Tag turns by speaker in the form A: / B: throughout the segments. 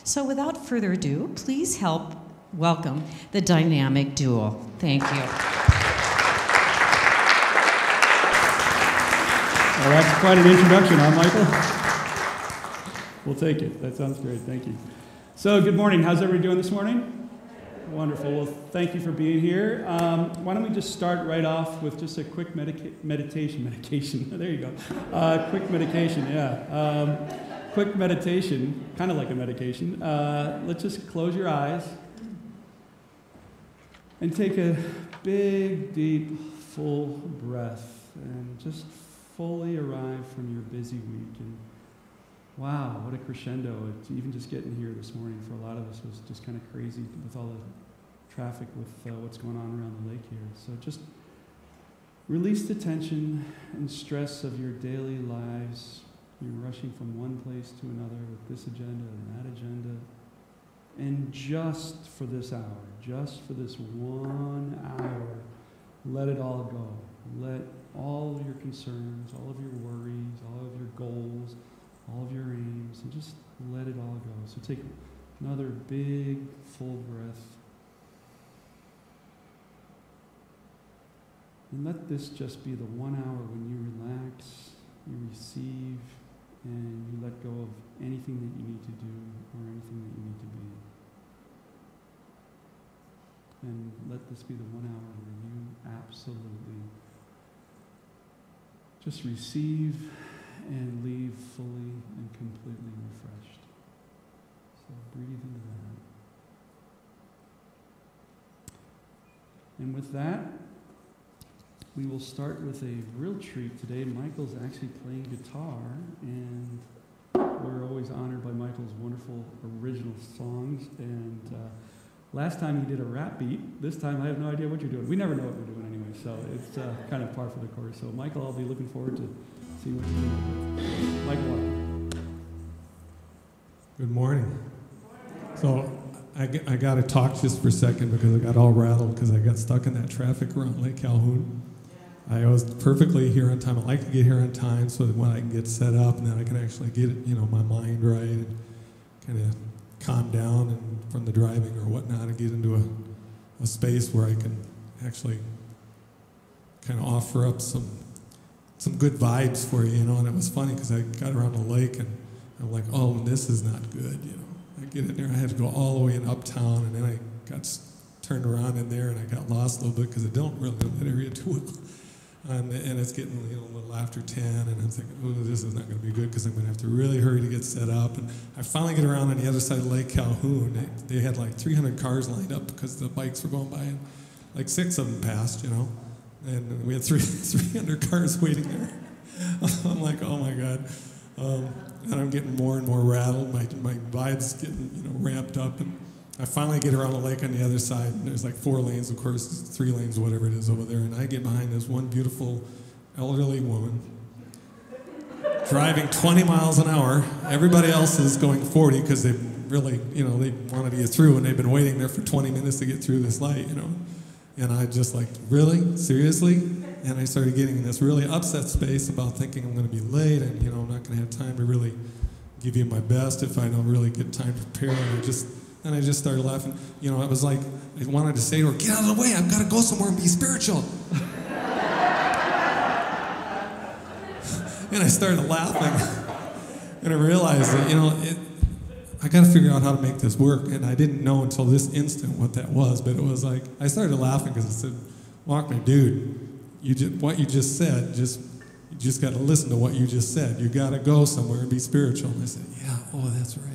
A: So without further ado, please help welcome the dynamic duo. Thank you.
B: Well, that's quite an introduction, huh, Michael? We'll take it. That sounds great. Thank you. So, good morning. How's everybody doing this morning? Wonderful. Well, thank you for being here. Why don't we just start right off with just a quick meditation. There you go. Quick medication, yeah. Quick meditation, kind of like a medication. Let's just close your eyes and take a big, deep, full breath and just fully arrive from your busy week. And wow, what a crescendo. Even just getting here this morning for a lot of us was just kind of crazy with all the traffic with what's going on around the lake here. So just release the tension and stress of your daily lives. You're rushing from one place to another with this agenda and that agenda. And just for this hour, just for this 1 hour, let it all go. Let all of your concerns, all of your worries, all of your goals, all of your aims, and just let it all go. So take another big, full breath. And let this just be the 1 hour when you relax, you receive, and you let go of anything that you need to do or anything that you need to be. And let this be the 1 hour where you absolutely just receive and leave fully and completely refreshed. So breathe into that. And with that, we will start with a real treat today. Michael's actually playing guitar, and we're always honored by Michael's wonderful original songs. And last time he did a rap beat. This time I have no idea what you're doing. We never know what we're doing anyway, so it's kind of par for the course. So Michael, I'll be looking forward to seeing what you're doing. Michael.
C: Good morning. So I got to talk just for a second because I got all rattled because I got stuck in that traffic around Lake Calhoun. I was perfectly here on time. I like to get here on time so that when I can get set up and then I can actually get my mind right and kind of calm down and from the driving or whatnot and get into a space where I can actually kind of offer up some good vibes for you, And it was funny because I got around the lake and I'm like, oh, this is not good, I get in there, I had to go all the way in uptown, and then I got turned around in there and I got lost a little bit because I don't really know that area too well. And it's getting a little after 10, and I'm thinking, oh, this is not going to be good because I'm going to have to really hurry to get set up. And I finally get around on the other side of Lake Calhoun. They had like 300 cars lined up because the bikes were going by, and like 6 of them passed, And we had 300 cars waiting there. I'm like, oh my God. And I'm getting more and more rattled. My vibe's getting ramped up, and I finally get around the lake on the other side, and there's like 4 lanes, of course, 3 lanes, whatever it is over there, and I get behind this one beautiful elderly woman driving 20 miles an hour. Everybody else is going 40 because they really, they wanted to get through, and they've been waiting there for 20 minutes to get through this light, And I just like, really? Seriously? And I started getting in this really upset space about thinking I'm going to be late and, I'm not going to have time to really give you my best if I don't really get time to prepare. And I just started laughing. It was like I wanted to say to her, get out of the way, I've got to go somewhere and be spiritual. And I started laughing. And I realized that, I got to figure out how to make this work. And I didn't know until this instant what that was. But it was like, I started laughing because I said, Walkman, dude, what you just said, you just got to listen to what you just said. You got to go somewhere and be spiritual. And I said, yeah, that's right.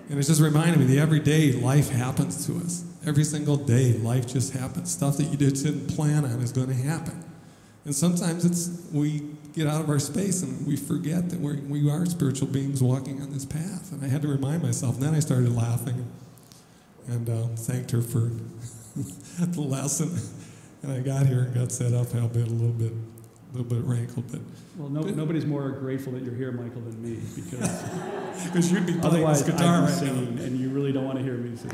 C: And it just reminded me that every day life happens to us. Every single day life just happens. Stuff that you didn't plan on is going to happen. And sometimes we get out of our space and we forget that we are spiritual beings walking on this path. And I had to remind myself. And then I started laughing and thanked her for the lesson. And I got here and got set up, albeit a little bit rankled, but
B: well, nobody's more grateful that you're here, Michael, than me,
C: because you'd be playing this guitar right now,
B: and you really don't want to hear me sing.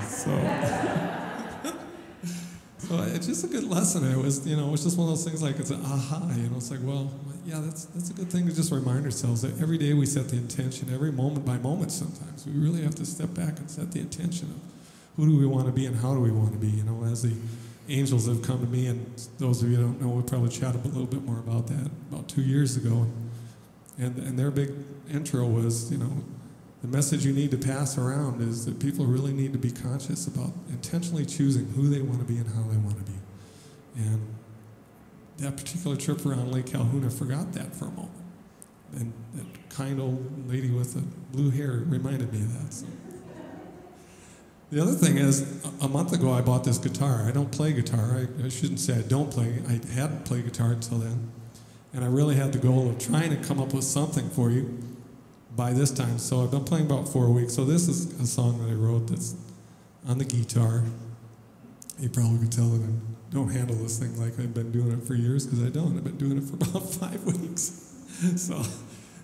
C: So it's just a good lesson. It was, it was just one of those things like it's an aha. It's like, well, yeah, that's a good thing to just remind ourselves that every day we set the intention, every moment by moment. Sometimes we really have to step back and set the intention of who do we want to be and how do we want to be. As the angels have come to me, and those of you who don't know, we'll probably chat a little bit more about that about 2 years ago. And their big intro was, the message you need to pass around is that people really need to be conscious about intentionally choosing who they want to be and how they want to be. And that particular trip around Lake Calhoun, I forgot that for a moment. And that kind old lady with the blue hair reminded me of that. So. The other thing is, a month ago I bought this guitar. I don't play guitar. I shouldn't say I don't play. I hadn't played guitar until then. And I really had the goal of trying to come up with something for you by this time. So I've been playing about 4 weeks. So this is a song that I wrote that's on the guitar. You probably could tell that I don't handle this thing like I've been doing it for years, because I don't. I've been doing it for about 5 weeks. So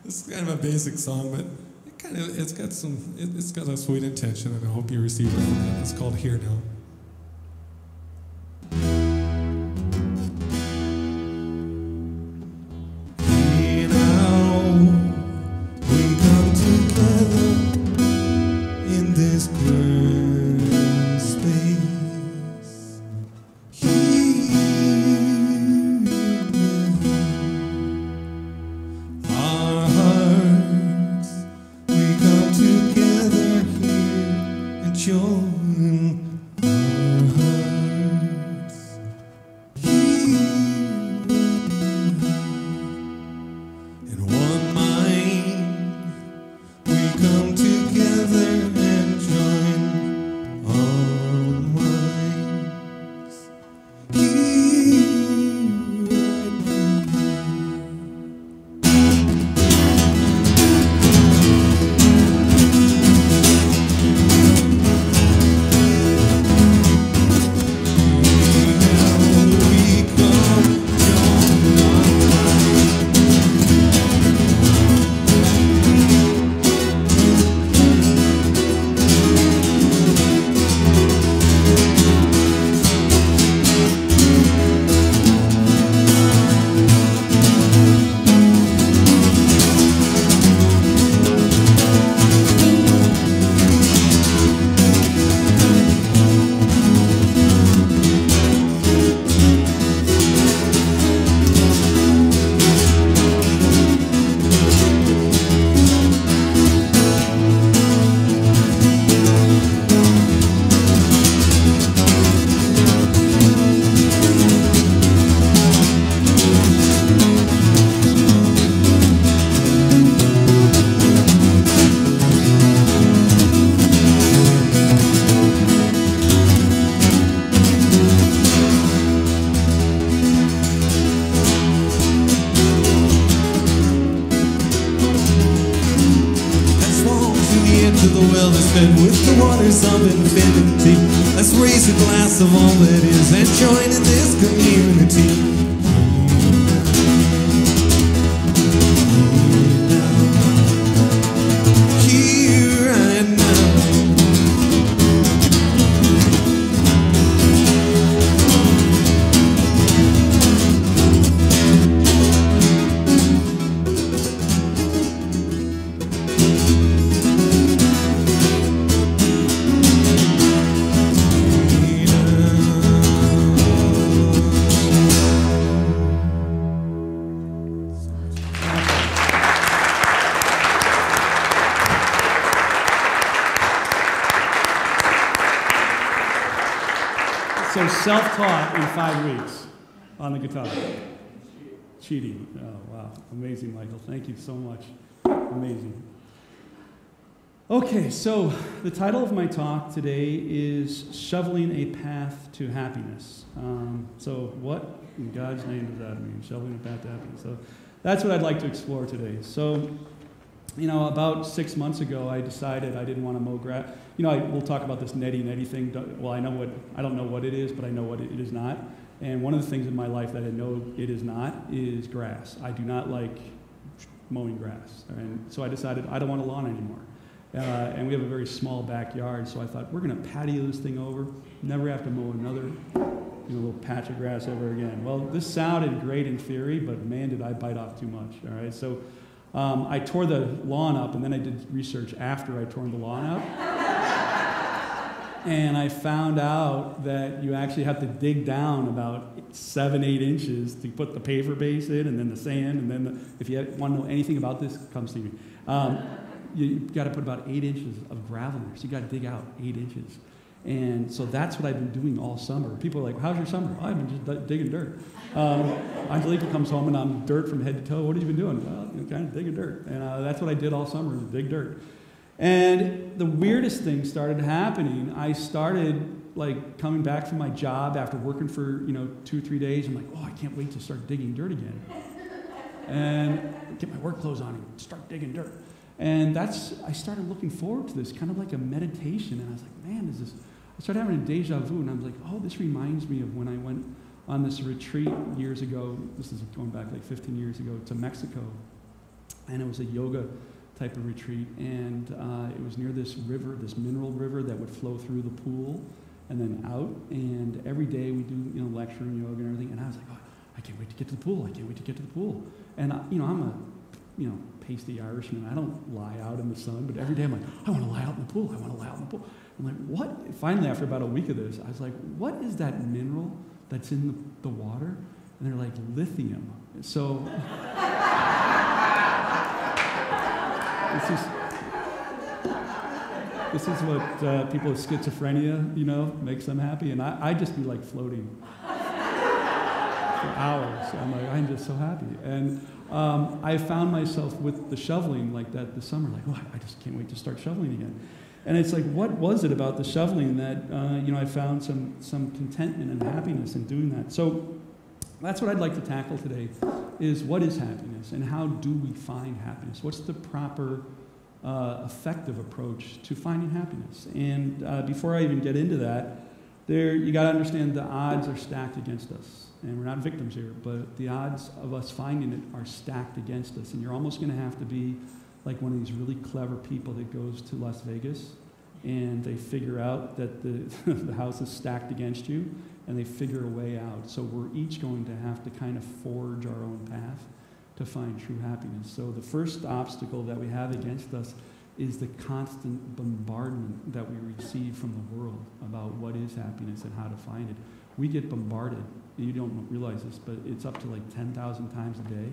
C: this is kind of a basic song, but it's got a sweet intention, and I hope you receive it from that. It's called Here Now.
D: With the waters of infinity, let's raise a glass of all that is and join in this community. Here and now.
B: So self-taught in 5 weeks on the guitar. Cheating. Oh, wow. Amazing, Michael. Thank you so much. Amazing. Okay, so the title of my talk today is Shoveling a Path to Happiness. So what in God's name does that mean? Shoveling a path to happiness. So that's what I'd like to explore today. So, about 6 months ago, I decided I didn't want to mow grass. We'll talk about this netty thing. Well, I don't know what it is, but I know what it is not. And one of the things in my life that I know it is not is grass. I do not like mowing grass. And so I decided I don't want a lawn anymore. And we have a very small backyard, so I thought, we're going to patio this thing over, never have to mow another little patch of grass ever again. Well, this sounded great in theory, but man, did I bite off too much. All right, so I tore the lawn up, and then I did research after I tore the lawn up. And I found out that you actually have to dig down about 7-8 inches to put the paver base in, and then the sand, and then if you want to know anything about this, come see me. You've got to put about 8 inches of gravel in there, so you got to dig out 8 inches. And so that's what I've been doing all summer. People are like, how's your summer? Oh, I've been just digging dirt. Angelica comes home and I'm dirt from head to toe. What have you been doing? Well, kind of digging dirt. And that's what I did all summer, was dig dirt. And the weirdest thing started happening. I started like coming back from my job after working for 2 or 3 days. I'm like, oh, I can't wait to start digging dirt again. And get my work clothes on and start digging dirt. And I started looking forward to this, kind of like a meditation. And I was like, man, I started having a deja vu. And I was like, oh, this reminds me of when I went on this retreat years ago. This is going back like 15 years ago to Mexico. And it was a yoga type of retreat. And it was near this river, this mineral river that would flow through the pool and then out. And every day we do, lecture and yoga and everything. And I was like, oh, I can't wait to get to the pool. I can't wait to get to the pool. And, I'm a, pasty Irishman. I don't lie out in the sun, but every day I'm like, I want to lie out in the pool. I want to lie out in the pool. I'm like, what? Finally, after about a week of this, I was like, what is that mineral that's in the water? And they're like, lithium. So this is what people with schizophrenia, makes them happy. And I just be like floating for hours. I'm like, I'm just so happy. And I found myself with the shoveling like that this summer, like, oh, I just can't wait to start shoveling again. And it's like, what was it about the shoveling that, I found some contentment and happiness in doing that? So that's what I'd like to tackle today, is what is happiness and how do we find happiness? What's the proper effective approach to finding happiness? And before I even get into that, you got to understand the odds are stacked against us. And we're not victims here, but the odds of us finding it are stacked against us. And you're almost going to have to be like one of these really clever people that goes to Las Vegas and they figure out that the house is stacked against you and they figure a way out. So we're each going to have to kind of forge our own path to find true happiness. So the first obstacle that we have against us is the constant bombardment that we receive from the world about what is happiness and how to find it. We get bombarded. You don't realize this, but it's up to like 10,000 times a day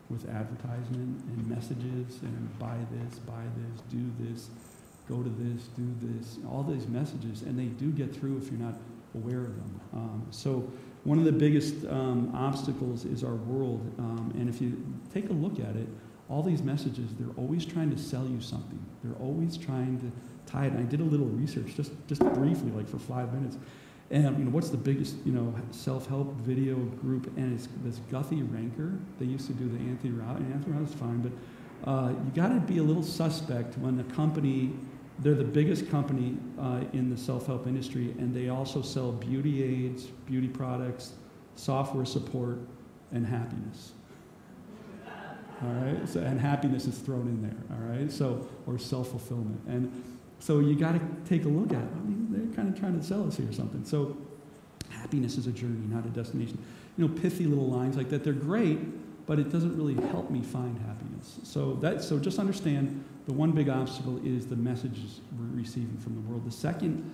B: with advertisement and messages and buy this, do this, go to this, do this, all these messages, and they do get through if you're not aware of them. So one of the biggest obstacles is our world, and if you take a look at it, all these messages, they're always trying to sell you something. They're always trying to tie it. And I did a little research, just briefly, like for 5 minutes. And what's the biggest self-help video group? And it's this Guthy Ranker. They used to do the Anthony Robbins. Anthony Robbins is fine, but you got to be a little suspect when the company. They're the biggest company in the self-help industry, and they also sell beauty aids, beauty products, software support, and happiness. All right, and happiness is thrown in there. All right, or self-fulfillment, and so you got to take a look at it. I mean, they're kind of trying to sell us here something. So happiness is a journey, not a destination. Pithy little lines like that, they're great, but it doesn't really help me find happiness. So just understand the one big obstacle is the messages we're receiving from the world. The second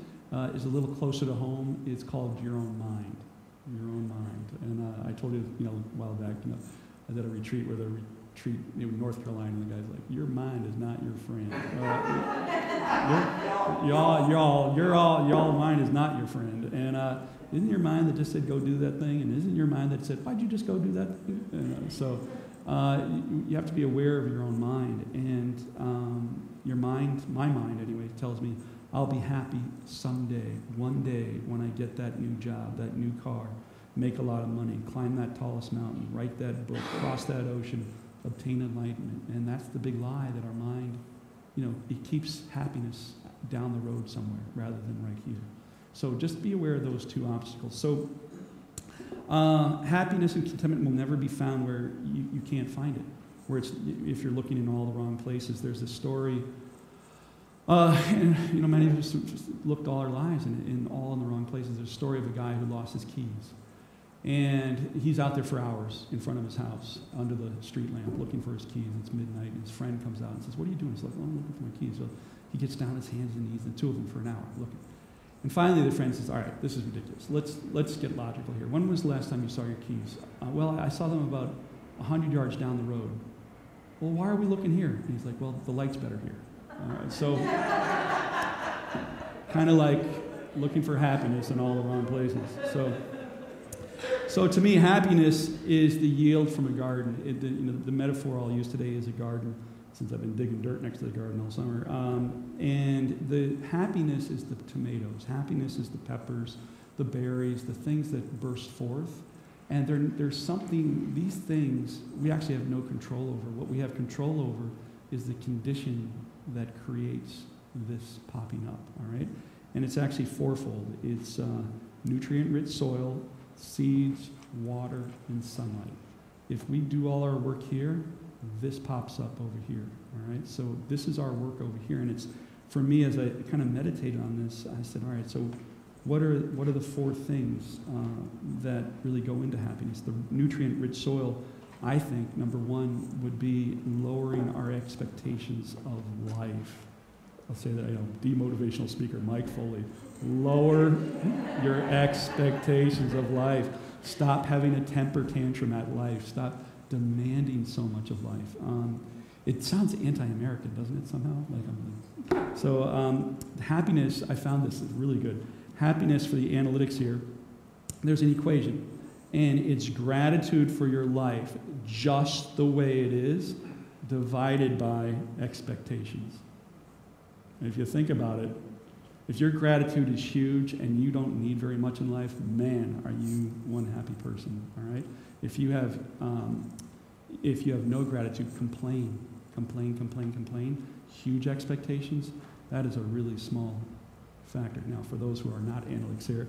B: is a little closer to home. It's called your own mind. Your own mind. And I told you, a while back, I was at a retreat where in North Carolina, and the guy's like, "Your mind is not your friend. Y'all mind is not your friend." And isn't your mind that just said, "Go do that thing"? And isn't your mind that said, "Why'd you just go do that thing?" And, you have to be aware of your own mind. And your mind, my mind anyway, tells me I'll be happy someday, one day, when I get that new job, that new car, make a lot of money, climb that tallest mountain, write that book, cross that ocean, obtain enlightenment. And that's the big lie that our mind, it keeps happiness down the road somewhere rather than right here. So just be aware of those two obstacles. So happiness and contentment will never be found where you can't find it. If you're looking in all the wrong places. There's a story And many of us just looked all our lives in the wrong places. There's a story of a guy who lost his keys. And he's out there for hours in front of his house under the street lamp looking for his keys. It's midnight, and his friend comes out and says, "What are you doing?" He's like, "Oh, I'm looking for my keys." So he gets down on his hands and knees, the two of them for an hour looking. And finally the friend says, "All right, this is ridiculous. Let's get logical here. When was the last time you saw your keys?" "Well, I saw them about 100 yards down the road." "Well, why are we looking here?" And he's like, "Well, the light's better here." So kind of like looking for happiness in all the wrong places. So to me, happiness is the yield from a garden. The metaphor I'll use today is a garden, since I've been digging dirt next to the garden all summer. And the happiness is the tomatoes. Happiness is the peppers, the berries, the things that burst forth. And there's something, these things, we actually have no control over. What we have control over is the condition that creates this popping up, all right? And it's actually fourfold. It's nutrient-rich soil, seeds, water, and sunlight. If we do all our work here, this pops up over here, all right? So this is our work over here, and it's, for me, as I kind of meditated on this, I said, all right, so what are the four things that really go into happiness? The nutrient-rich soil, I think, number one, would be lowering our expectations of life. I'll say that, demotivational speaker, Mike Foley. Lower your expectations of life. Stop having a temper tantrum at life. Stop demanding so much of life. It sounds anti-American, doesn't it, somehow? Happiness, I found this is really good. Happiness, for the analytics here, there's an equation. And it's gratitude for your life just the way it is, divided by expectations. And if you think about it, if your gratitude is huge and you don't need very much in life, man, are you one happy person, all right? If you have no gratitude, complain, huge expectations, that is a really small factor. Now, for those who are not analytics here,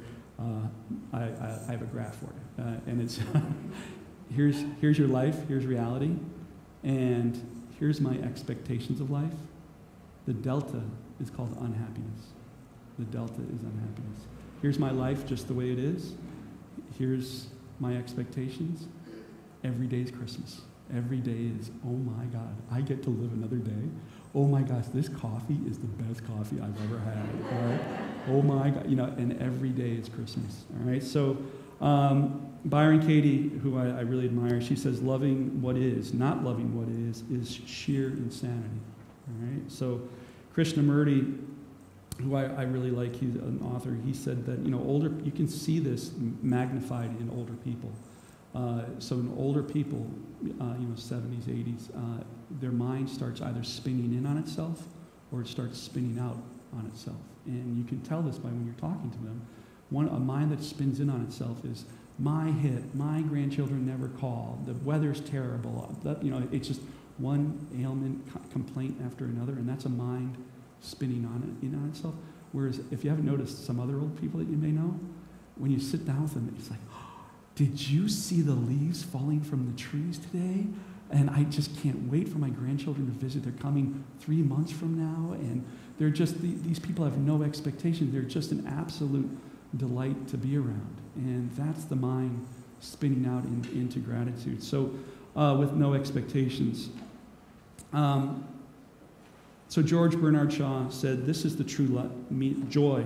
B: I have a graph for you. And it's, here's your life, here's reality, and here's my expectations of life. The delta is called unhappiness. The delta is unhappiness. Here's my life just the way it is. Here's my expectations. Every day is Christmas. Every day is, oh my God, I get to live another day. Oh my gosh, this coffee is the best coffee I've ever had. All right? Oh my God, and every day is Christmas. All right? So Byron Katie, who I really admire, she says, loving what is, not loving what is sheer insanity. All right? So Krishnamurti, who I really like, he's an author, he said that, you can see this magnified in older people. So in older people, 70s, 80s, their mind starts either spinning in on itself or it starts spinning out on itself. And you can tell this by when you're talking to them. A mind that spins in on itself is, my grandchildren never call, the weather's terrible, it's just one ailment, complaint after another, and that's a mind spinning in on itself. Whereas if you haven't noticed some other old people that you may know, when you sit down with them, it's like, did you see the leaves falling from the trees today? And I just can't wait for my grandchildren to visit. They're coming 3 months from now, and they're just, these people have no expectations. They're just an absolute delight to be around. And that's the mind spinning out into gratitude. So with no expectations. So George Bernard Shaw said, this is the true joy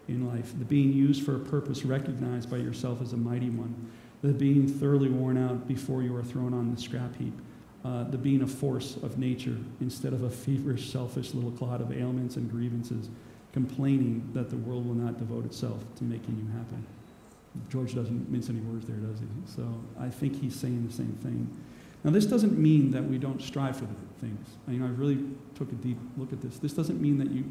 B: in life, the being used for a purpose recognized by yourself as a mighty one, the being thoroughly worn out before you are thrown on the scrap heap, the being a force of nature instead of a feverish, selfish little clod of ailments and grievances, complaining that the world will not devote itself to making you happy. George doesn't mince any words there, does he? So I think he's saying the same thing. Now, this doesn't mean that we don't strive for the things. I really took a deep look at this. This doesn't mean that you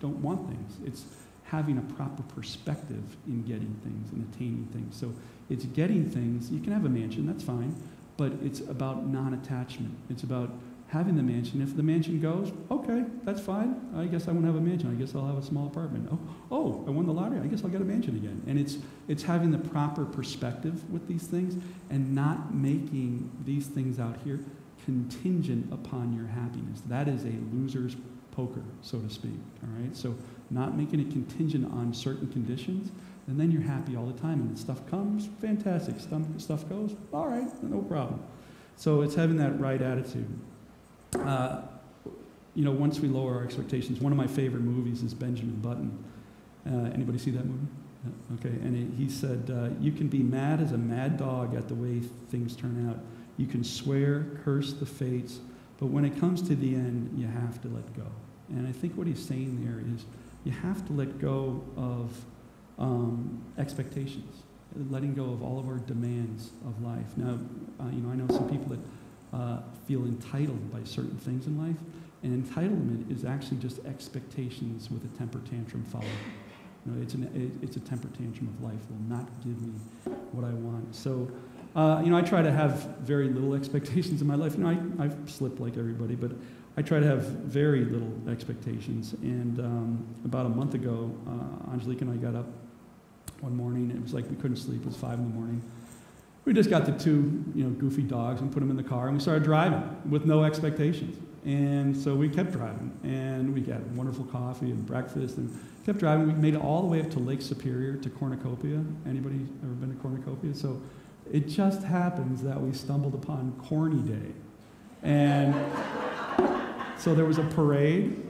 B: don't want things. It's having a proper perspective in getting things and attaining things. So it's getting things. You can have a mansion, that's fine, but it's about non-attachment. It's about having the mansion. If the mansion goes, okay, that's fine. I guess I won't have a mansion. I guess I'll have a small apartment. Oh, I won the lottery. I guess I'll get a mansion again. And it's having the proper perspective with these things and not making these things out here contingent upon your happiness. That is a loser's poker, so to speak, all right? So not making it contingent on certain conditions, and then you're happy all the time, and stuff comes, fantastic. Stuff goes, all right, no problem. So it's having that right attitude. Once we lower our expectations, one of my favorite movies is Benjamin Button. Anybody see that movie? Okay, and he said, you can be mad as a mad dog at the way things turn out. You can swear, curse the fates, but when it comes to the end, you have to let go. And I think what he's saying there is you have to let go of expectations, letting go of all of our demands of life. Now, I know some people that feel entitled by certain things in life, and entitlement is actually just expectations with a temper tantrum followed. It's a temper tantrum of life. Will not give me what I want. So, I try to have very little expectations in my life. I've slipped like everybody, but I try to have very little expectations. And about a month ago, Angelique and I got up one morning. It was like we couldn't sleep. It was 5 in the morning. We just got the two, goofy dogs and put them in the car, and we started driving with no expectations. And so we kept driving, and we got wonderful coffee and breakfast, and kept driving. We made it all the way up to Lake Superior to Cornucopia. Anybody ever been to Cornucopia? So it just happens that we stumbled upon Corny Day. And so there was a parade,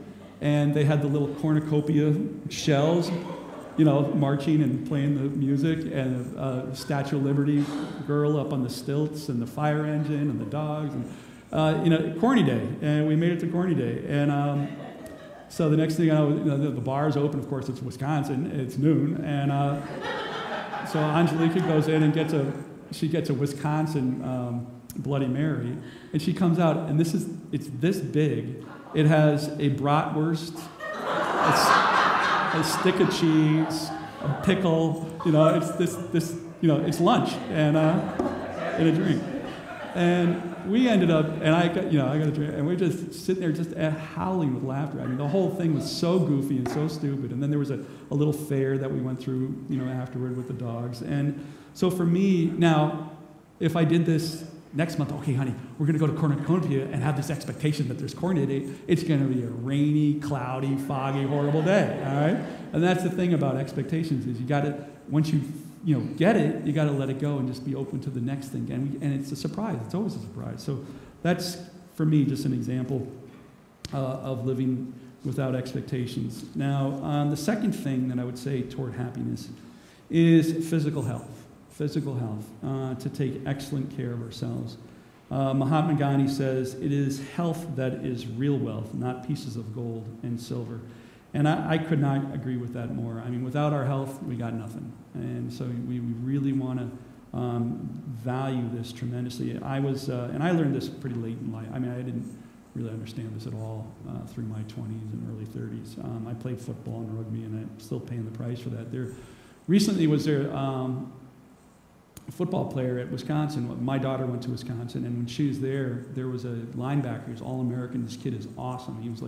B: and they had the little cornucopia shells, marching and playing the music, and a Statue of Liberty girl up on the stilts, and the fire engine, and the dogs, and Corny Day. And we made it to Corny Day. And so the next thing I know, the bar's open. Of course, it's Wisconsin. It's noon, and so Angelique goes in and gets a Wisconsin Bloody Mary, and she comes out, and it's this big. It has a bratwurst, a stick of cheese, a pickle. It's this. It's lunch and a drink. And we ended up, and I got a drink, and we're just sitting there just howling with laughter. I mean, the whole thing was so goofy and so stupid. And then there was a little fair that we went through, afterward with the dogs. And so for me, now, if I did this next month, okay, honey, we're going to go to Cornucopia and have this expectation that there's Corny Day, it's going to be a rainy, cloudy, foggy, horrible day, all right? And that's the thing about expectations is you got to, once you get it, you got to let it go and just be open to the next thing. And it's a surprise. It's always a surprise. So that's, for me, just an example of living without expectations. Now, the second thing that I would say toward happiness is physical health. Physical health, to take excellent care of ourselves. Mahatma Gandhi says, it is health that is real wealth, not pieces of gold and silver. And I could not agree with that more. I mean, without our health, we got nothing. And so we really want to value this tremendously. And I learned this pretty late in life. I mean, I didn't really understand this at all through my 20s and early 30s. I played football and rugby, and I'm still paying the price for that. Recently was there a football player at Wisconsin. My daughter went to Wisconsin, and when she was there was a linebacker. He was All-American. This kid is awesome. He was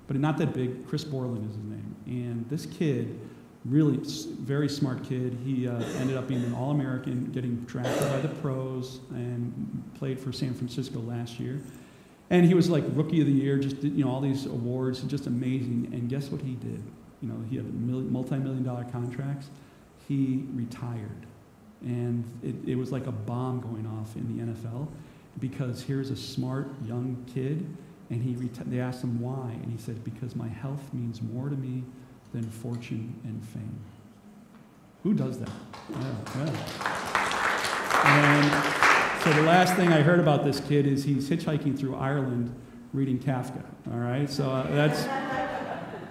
B: but not that big. Chris Borland is his name. And this kid, really very smart kid, he ended up being an All-American, getting drafted by the pros, and played for San Francisco last year. And he was like Rookie of the Year, just all these awards, just amazing. And guess what he did? He had multi-million-dollar contracts. He retired. And it was like a bomb going off in the NFL, because here's a smart young kid, and they asked him why, and he said, because my health means more to me than fortune and fame. Who does that? Yeah. And so the last thing I heard about this kid is he's hitchhiking through Ireland reading Kafka, all right? So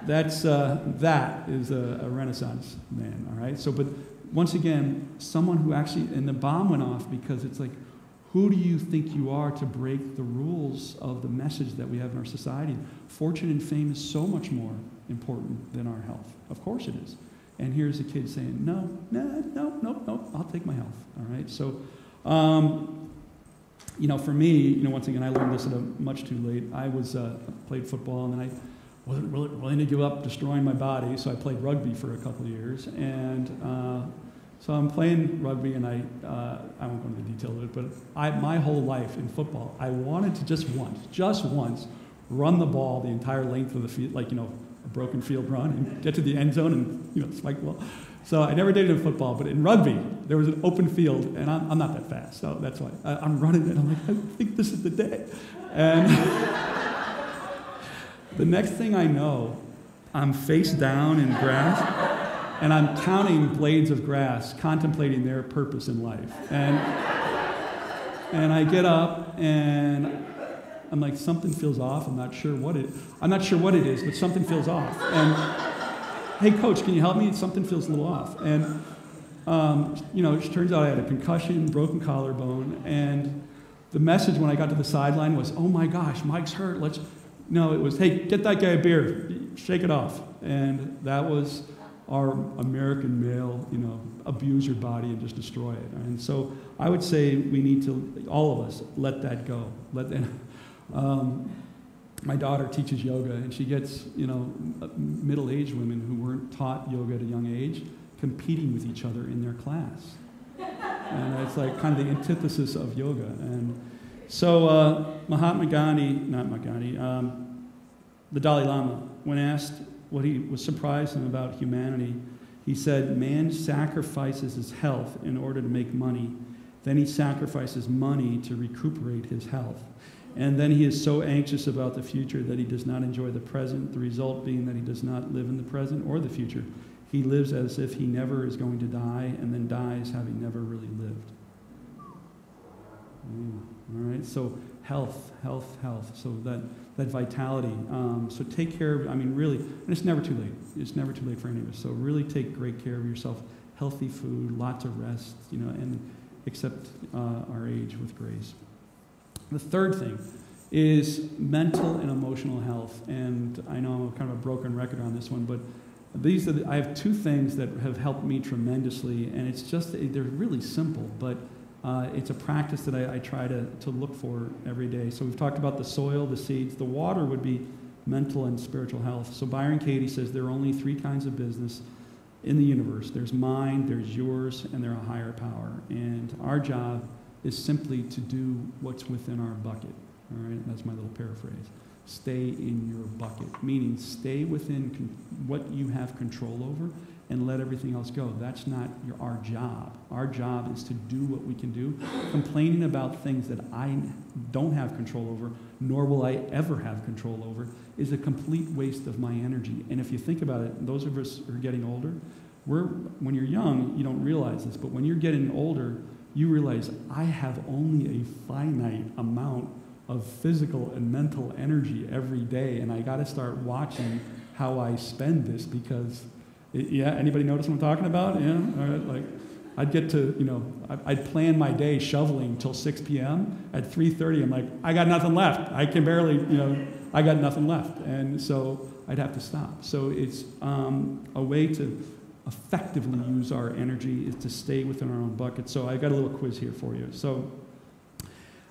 B: that is a Renaissance man, all right? So, but once again, someone who actually, and the bomb went off because it's like, who do you think you are to break the rules of the message that we have in our society? Fortune and fame is so much more important than our health. Of course it is. And here's a kid saying, no, I'll take my health, all right? So, for me, once again, I learned this at much too late. I played football, and then I wasn't really willing to give up destroying my body, so I played rugby for a couple of years. And so I'm playing rugby, and I won't go into the detail of it, but my whole life in football, I wanted to just once run the ball the entire length of the field, like, a broken field run, and get to the end zone and, spike the ball. So I never did it in football, but in rugby, there was an open field, and I'm not that fast, so that's why. I'm running, and I'm like, I think this is the day. And the next thing I know, I'm face down in grass, and I'm counting blades of grass, contemplating their purpose in life. And I get up, and I'm like, something feels off. I'm not sure what it is, but something feels off. And, hey, coach, can you help me? Something feels a little off. And, it turns out I had a concussion, broken collarbone, and the message when I got to the sideline was, oh my gosh, Mike's hurt. No, it was, hey, get that guy a beer. Shake it off. And that was our American male, abuse your body and just destroy it. And so I would say we need to, all of us, let that go. My daughter teaches yoga, and she gets, middle-aged women who weren't taught yoga at a young age competing with each other in their class. And it's like kind of the antithesis of yoga. And so the Dalai Lama, when asked what he was surprised him about humanity, he said, man sacrifices his health in order to make money. Then he sacrifices money to recuperate his health. And then he is so anxious about the future that he does not enjoy the present, the result being that he does not live in the present or the future. He lives as if he never is going to die, and then dies having never really lived. All right, so health. So that vitality. So take care of, really, and it's never too late. It's never too late for any of us. So really take great care of yourself. Healthy food, lots of rest, and accept our age with grace. The third thing is mental and emotional health. And I know I'm kind of a broken record on this one, but I have two things that have helped me tremendously, and they're really simple, but it's a practice that I try to look for every day. So we've talked about the soil, the seeds. The water would be mental and spiritual health. So Byron Katie says there are only three kinds of business in the universe. There's mine, there's yours, and there's a higher power. And our job is simply to do what's within our bucket. All right, that's my little paraphrase. Stay in your bucket, meaning stay within what you have control over and let everything else go. That's not our job. Our job is to do what we can do. Complaining about things that I don't have control over, nor will I ever have control over, is a complete waste of my energy. And if you think about it, those of us who are getting older, when you're young, you don't realize this, but when you're getting older, you realize I have only a finite amount of physical and mental energy every day, and I got to start watching how I spend this because, anybody notice what I'm talking about? Yeah, all right, like I'd get to, I'd plan my day shoveling till 6 p.m. At 3:30, I'm like, I got nothing left. I can barely, I got nothing left, and so I'd have to stop. So it's a way to effectively use our energy is to stay within our own bucket. So I got a little quiz here for you. So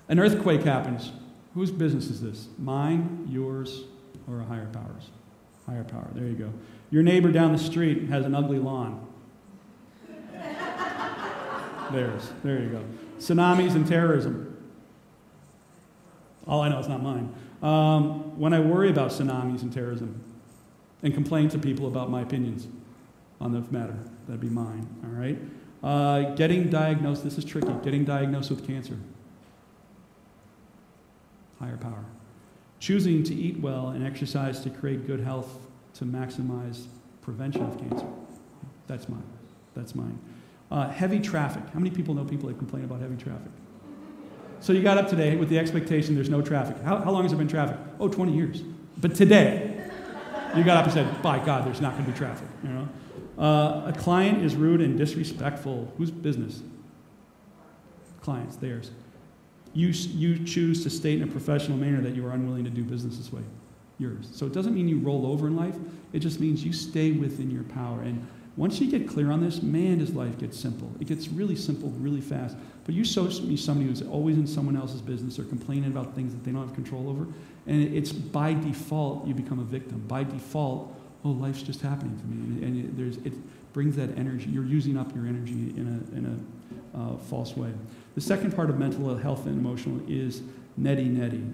B: an earthquake happens. Whose business is this? Mine, yours, or a higher power's? Higher power. There you go. Your neighbor down the street has an ugly lawn. There you go. Tsunamis and terrorism. All I know, it's not mine. When I worry about tsunamis and terrorism and complain to people about my opinions on the matter, that'd be mine, all right? Getting diagnosed, this is tricky, getting diagnosed with cancer. Higher power. Choosing to eat well and exercise to create good health to maximize prevention of cancer. That's mine. Heavy traffic. How many people know people that complain about heavy traffic? So you got up today with the expectation there's no traffic. How long has there been traffic? 20 years. But today, you got up and said, by God, there's not going to be traffic. A client is rude and disrespectful. Whose business? Clients, theirs. You choose to state in a professional manner that you are unwilling to do business this way. Yours. So it doesn't mean you roll over in life. It just means you stay within your power. And once you get clear on this, man, does life get simple. It gets really simple really fast. But you show me somebody who's always in someone else's business or complaining about things that they don't have control over, and it's by default you become a victim. By default, life's just happening to me. And it brings that energy. You're using up your energy in a false way. The second part of mental health and emotional is neti.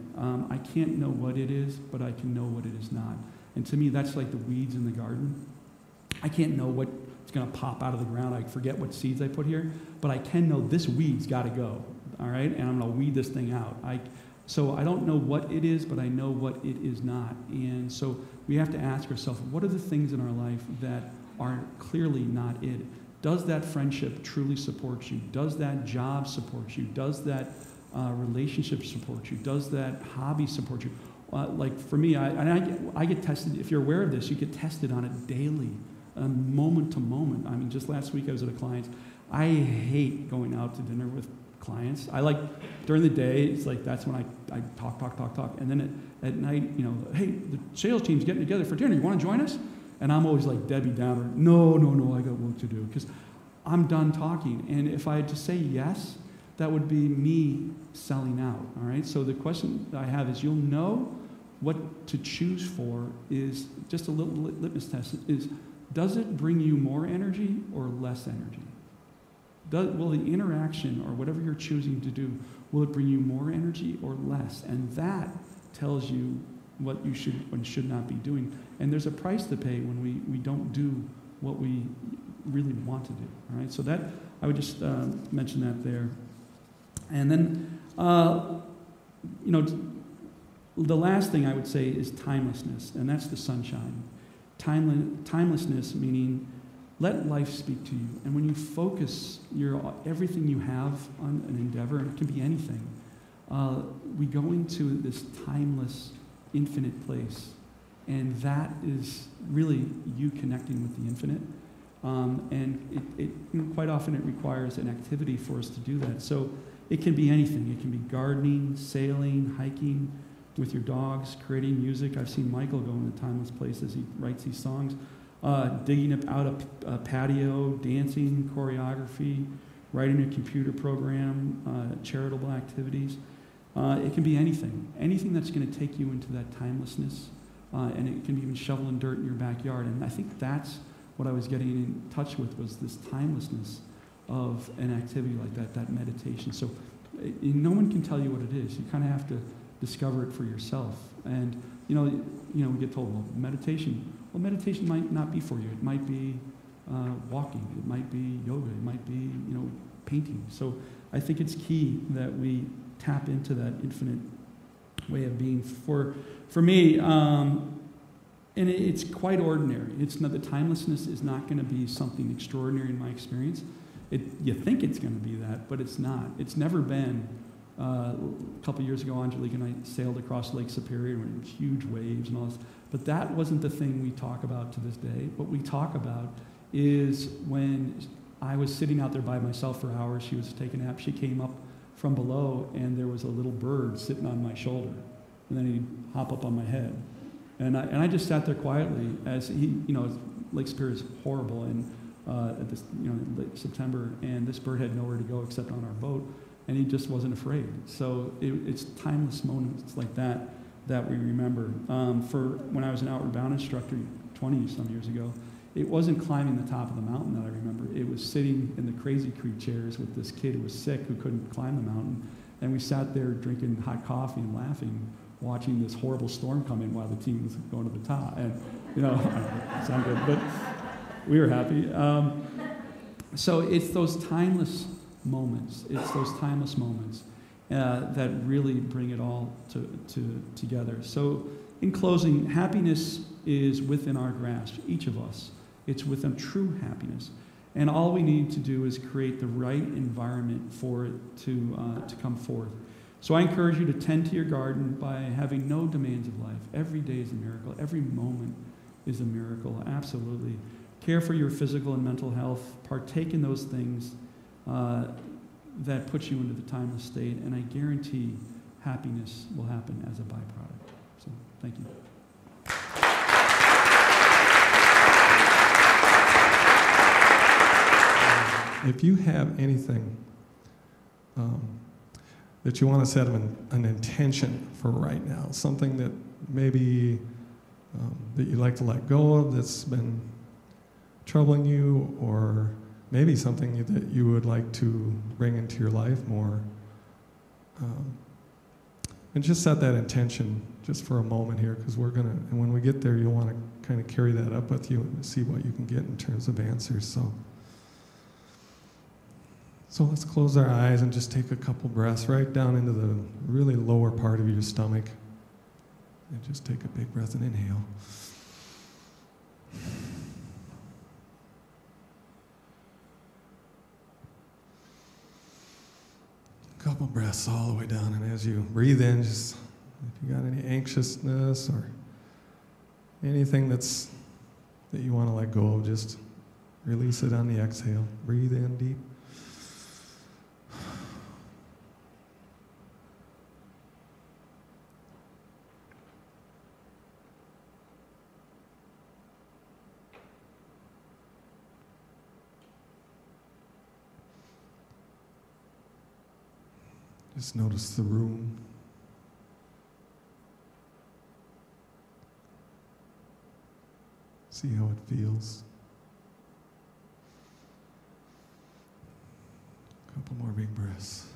B: I can't know what it is, but I can know what it is not. And to me, that's like the weeds in the garden. I can't know what's going to pop out of the ground. I forget what seeds I put here, but I can know this weed's got to go, all right? And I'm going to weed this thing out. So I don't know what it is, but I know what it is not. And so we have to ask ourselves, what are the things in our life that are clearly not it? Does that friendship truly support you? Does that job support you? Does that relationship support you? Does that hobby support you? Like for me, I get tested. If you're aware of this, you get tested on it daily, moment to moment. I mean, just last week I was at a client's. I hate going out to dinner with clients. I like, during the day, it's like that's when I talk. And then at night, you know, hey, the sales team's getting together for dinner. You want to join us? And I'm always like Debbie Downer. No, I got work to do. Because I'm done talking. And if I had to say yes, that would be me selling out, all right? So the question I have is, you'll know what to choose for is just a little litmus test. Does it bring you more energy or less energy? Will the interaction or whatever you're choosing to do, will it bring you more energy or less? And that tells you what you should and should not be doing. And there's a price to pay when we don't do what we really want to do, all right? So that, I would just mention that there. And then, you know, the last thing I would say is timelessness, and that's the sunshine. Timelessness meaning let life speak to you. And when you focus everything you have on an endeavor, and it can be anything, we go into this timeless, infinite place. And that is really you connecting with the infinite. And quite often it requires an activity for us to do that. So it can be anything. It can be gardening, sailing, hiking with your dogs, creating music. I've seen Michael go into timeless places. He writes these songs. Digging out a patio, dancing, choreography, writing a computer program, charitable activities. It can be anything. Anything that's going to take you into that timelessness. And it can be even shoveling dirt in your backyard. And I think that's what I was getting in touch with, was this timelessness of an activity like that meditation. So no one can tell you what it is. You kind of have to discover it for yourself. And you know, we get told, well, meditation might not be for you. It might be walking. It might be yoga. It might be, painting. So I think it's key that we tap into that infinite way of being. For me, and it's quite ordinary. It's not, the timelessness is not going to be something extraordinary in my experience. You think it's going to be that, but it's not. It's never been. A couple years ago, Angelique and I sailed across Lake Superior, and there were huge waves and all this. But that wasn't the thing we talk about to this day. What we talk about is when I was sitting out there by myself for hours, she was taking a nap, she came up from below, and there was a little bird sitting on my shoulder. And then he'd hop up on my head. And I just sat there quietly as he, Lake Superior is horrible, and at this, late September, and this bird had nowhere to go except on our boat, and he just wasn't afraid. So it's timeless moments like that we remember. For when I was an Outward Bound instructor 20-some years ago, it wasn't climbing the top of the mountain that I remember. It was sitting in the Crazy Creek chairs with this kid who was sick, who couldn't climb the mountain, and we sat there drinking hot coffee and laughing, watching this horrible storm come in while the team was going to the top. And, I don't know, it sounded good, but we were happy. So it's those timeless moments. It's those timeless moments that really bring it all together. So in closing, happiness is within our grasp, each of us. It's within true happiness. And all we need to do is create the right environment for it to come forth. So I encourage you to tend to your garden by having no demands of life. Every day is a miracle. Every moment is a miracle, absolutely. Care for your physical and mental health. Partake in those things that put you into the timeless state, and I guarantee happiness will happen as a byproduct. So, thank you.
C: If you have anything that you want to set an intention for right now, something that maybe that you'd like to let go of that's been troubling you, or maybe something that you would like to bring into your life more, And just set that intention just for a moment here, because we're gonna, and when we get there, you'll want to kind of carry that up with you and see what you can get in terms of answers. So let's close our eyes and just take a couple breaths right down into the really lower part of your stomach. And just take a big breath and inhale. Couple breaths all the way down, and as you breathe in, just if you got any anxiousness or anything that you want to let go of, just release it on the exhale. Breathe in deep. Just notice the room. See how it feels. A couple more big breaths.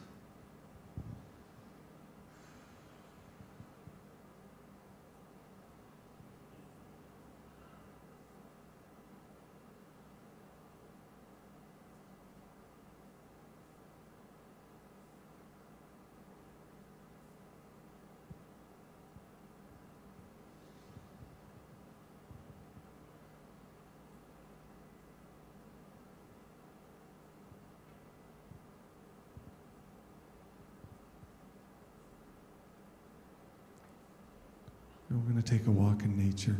C: We're going to take a walk in nature.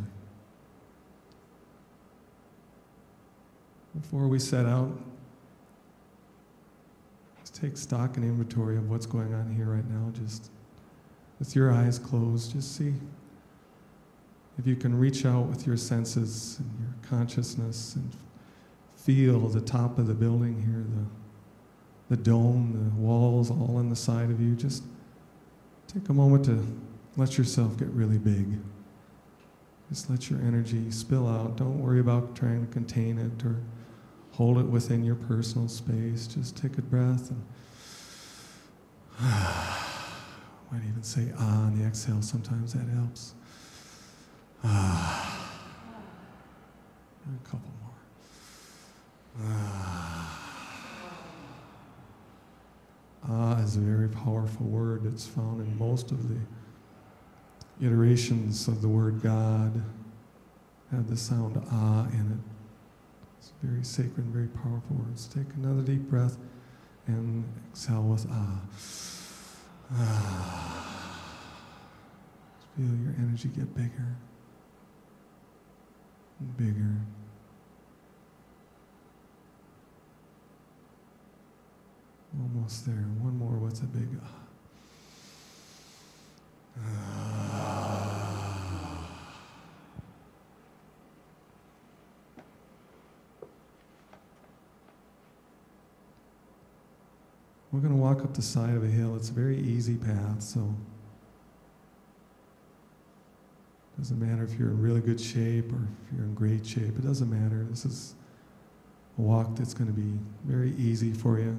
C: Before we set out, let's take stock and inventory of what's going on here right now. Just with your eyes closed, just see if you can reach out with your senses and your consciousness and feel the top of the building here, the dome, the walls all on the side of you. Just take a moment to let yourself get really big. Just let your energy spill out. Don't worry about trying to contain it or hold it within your personal space. Just take a breath and might even say on the exhale. Sometimes that helps. And a couple more. Is a very powerful word. It's found in most of the iterations of the word God. Have the sound ah in it. It's very sacred, very powerful words. Take another deep breath and exhale with ah. Feel your energy get bigger and bigger. Almost there. One more with a big ah. We're going to walk up the side of a hill. It's a very easy path, so it doesn't matter if you're in really good shape or if you're in great shape. It doesn't matter. This is a walk that's going to be very easy for you.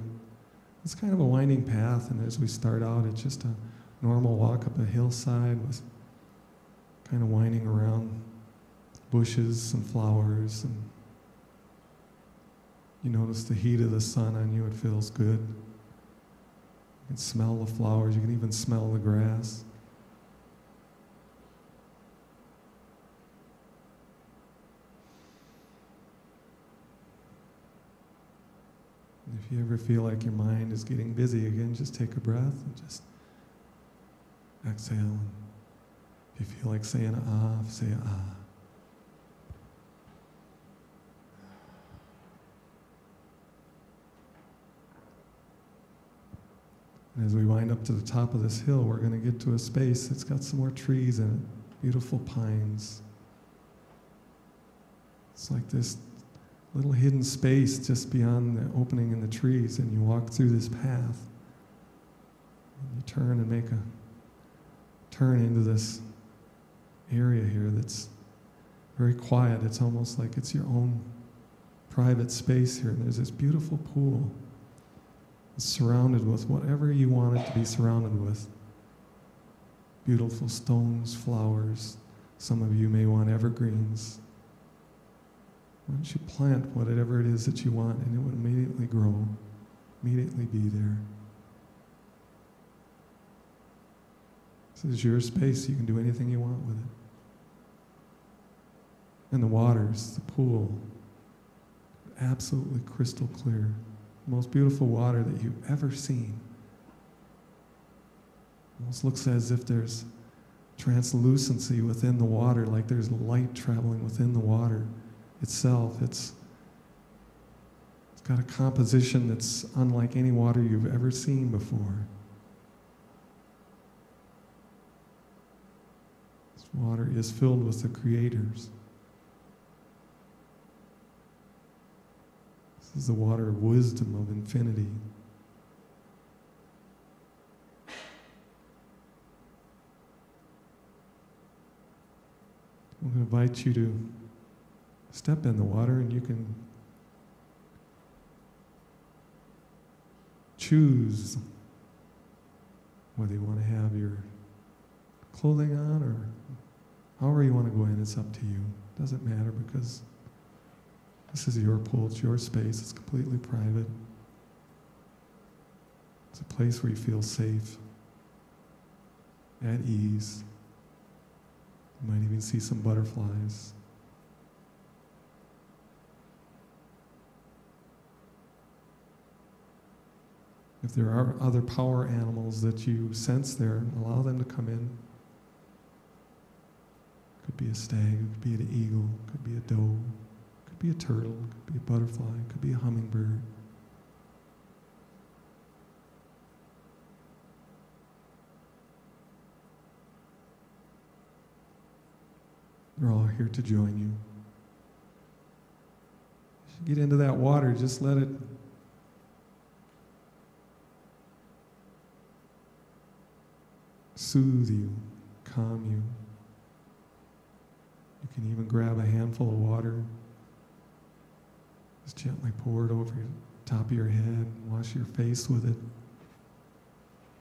C: It's kind of a winding path, and as we start out, it's just a normal walk up a hillside with kind of winding around bushes and flowers, and you notice the heat of the sun on you. It feels good. You can smell the flowers. You can even smell the grass. And if you ever feel like your mind is getting busy again, just take a breath and just exhale. And if you feel like saying ah, say ah. And as we wind up to the top of this hill, we're going to get to a space that's got some more trees in it, beautiful pines. It's like this little hidden space just beyond the opening in the trees, and you walk through this path. And you turn and make a turn into this area here that's very quiet. It's almost like it's your own private space here. And there's this beautiful pool. It's surrounded with whatever you want it to be surrounded with. beautiful stones, flowers. Some of you may want evergreens. Why don't you plant whatever it is that you want, and it will immediately grow, immediately be there. This is your space. You can do anything you want with it. And the waters, the pool, absolutely crystal clear. The most beautiful water that you've ever seen. Almost looks as if there's translucency within the water, like there's light traveling within the water itself. It's got a composition that's unlike any water you've ever seen before. This water is filled with the creators. This is the water of wisdom, of infinity. I'm going to invite you to step in the water, and you can choose whether you want to have your clothing on or however you want to go in. It's up to you. It doesn't matter, because this is your pool, it's your space, it's completely private. It's a place where you feel safe, at ease. You might even see some butterflies. If there are other power animals that you sense there, allow them to come in. Could be a stag, could be an eagle, could be a doe, could be a turtle, could be a butterfly, could be a hummingbird. They're all here to join you. As you get into that water, just let it soothe you, calm you. You can even grab a handful of water, just gently pour it over the top of your head, wash your face with it.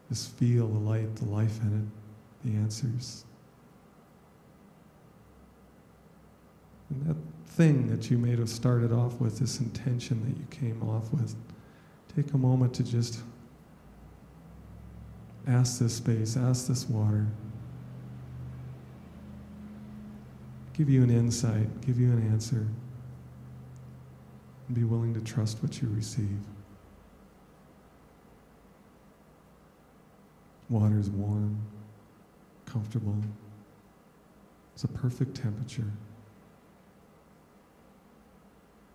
C: Just feel the light, the life in it, the answers. And that thing that you may have started off with, this intention that you came off with, take a moment to just ask this space, ask this water. Give you an insight, give you an answer. And be willing to trust what you receive. Water is warm, comfortable. It's a perfect temperature.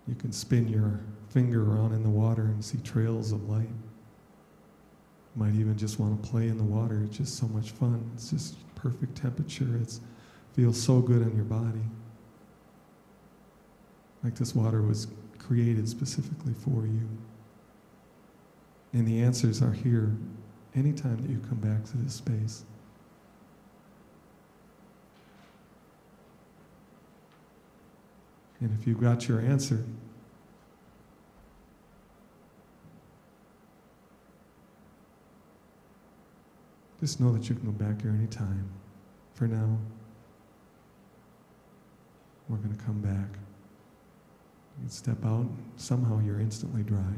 C: You can spin your finger around in the water and see trails of light. You might even just want to play in the water. It's just so much fun. It's just perfect temperature. It feels so good on your body. Like this water was created specifically for you. And the answers are here anytime that you come back to this space. And if you've got your answer, just know that you can go back here anytime. For now, we're going to come back. You can step out, somehow you're instantly dry.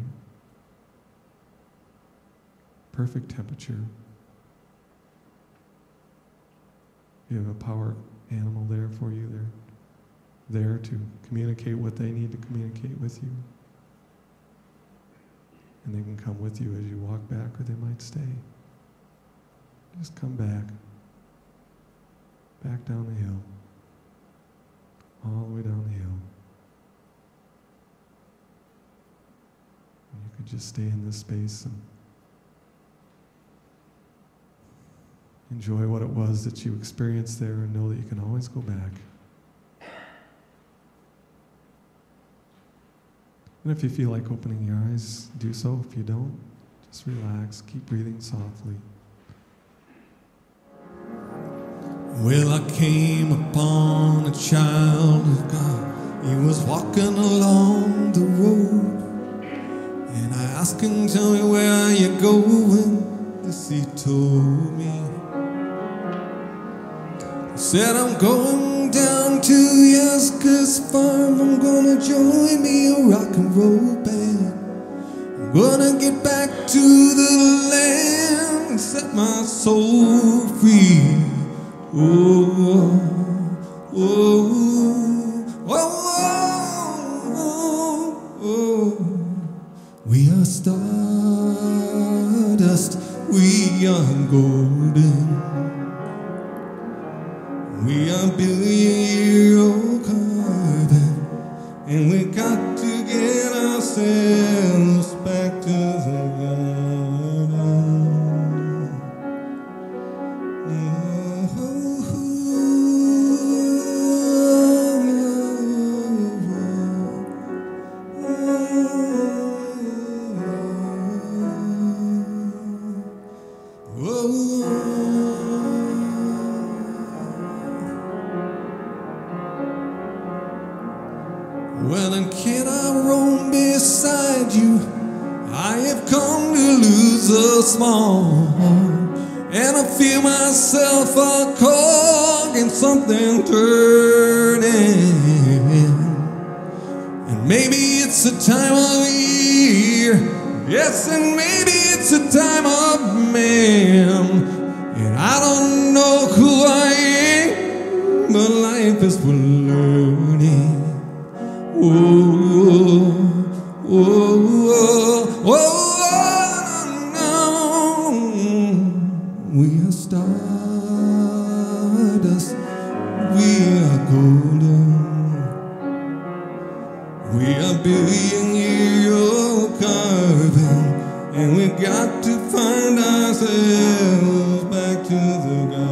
C: Perfect temperature. You have a power animal there for you. They're there to communicate what they need to communicate with you. And they can come with you as you walk back, or they might stay. Just come back down the hill, all the way down the hill. And you can just stay in this space and enjoy what it was that you experienced there, and know that you can always go back. And if you feel like opening your eyes, do so. If you don't, just relax, keep breathing softly.
D: Well, I came upon a child of God. He was walking along the road, and I asked him, tell me, where are you going? This he told me. Said I'm going down to Yaska's farm. I'm gonna join me a rock and roll band. I'm gonna get back to the land and set my soul free. Oh, oh, oh, oh, oh. We are stardust, we are golden. We are billion-year-old carbon, and we got to get ourselves back to the garden. Well, and can I roam beside you? I have come to lose a small heart, and I feel myself a cog in something turning. And maybe it's a time of year, yes, and maybe it's a time of man. And I don't know who I am, but life is for learning. Oh, oh, oh, oh, no. We are stardust, we are golden. We are billion-year-old carbon, and we got to find ourselves back to the garden.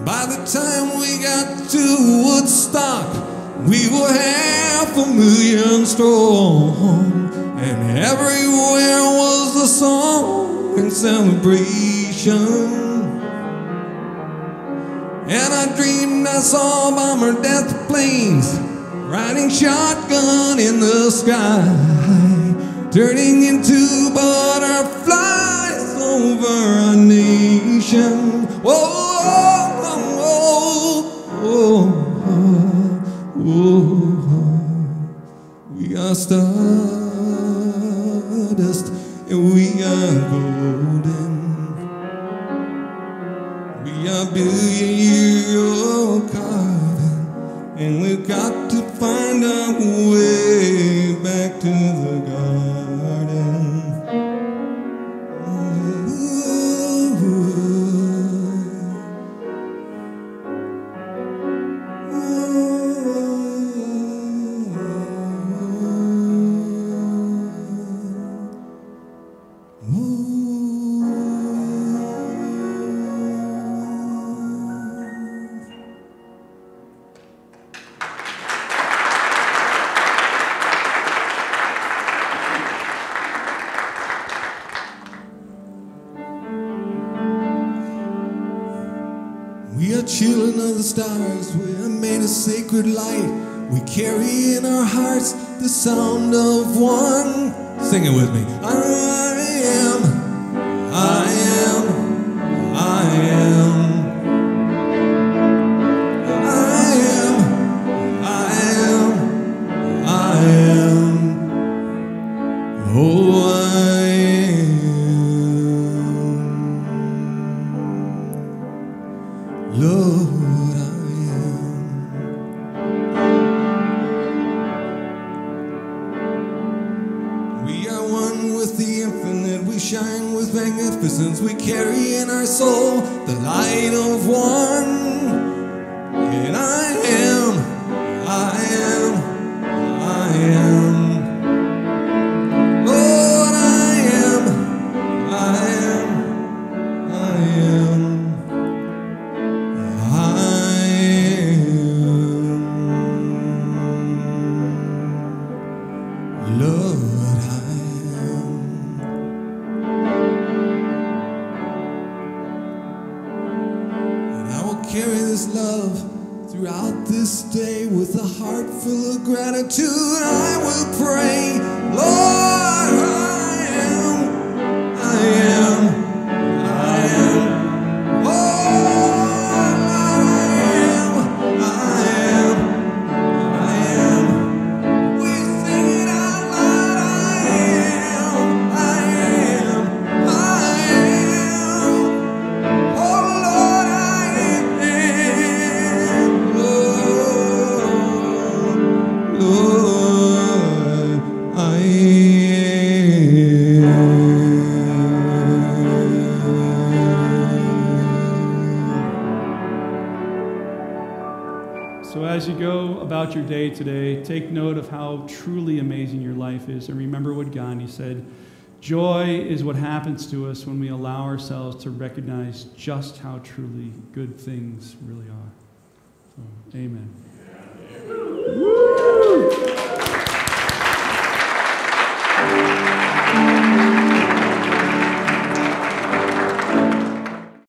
D: By the time we got to Woodstock, we were 500,000 strong, and everywhere was a song and celebration. And I dreamed I saw bomber death planes riding shotgun in the sky, turning into butterflies over our nation. Whoa. We are stardust and we are golden. We are billion-year-old carbon, and we've got to find our way back to the garden. We are children of the stars, we are made of sacred light. We carry in our hearts the sound of one. Sing it with me. I am, I am, I am. I am, I am, I am. Oh, I am. Lord, I am. with magnificence we carry in our soul the light of one. And I am, Lord, I am, Lord, I am. And I will carry this love throughout this day with a heart full of gratitude. I will pray, Lord, I am, oh, Lord, I am. We sing it out loud, I am, oh, Lord, I am, Lord, I
B: So as you go about your day today, take note of how truly amazing your life is. And remember what Gandhi said, joy is what happens to us when we allow ourselves to recognize just how truly good things really are. So, amen.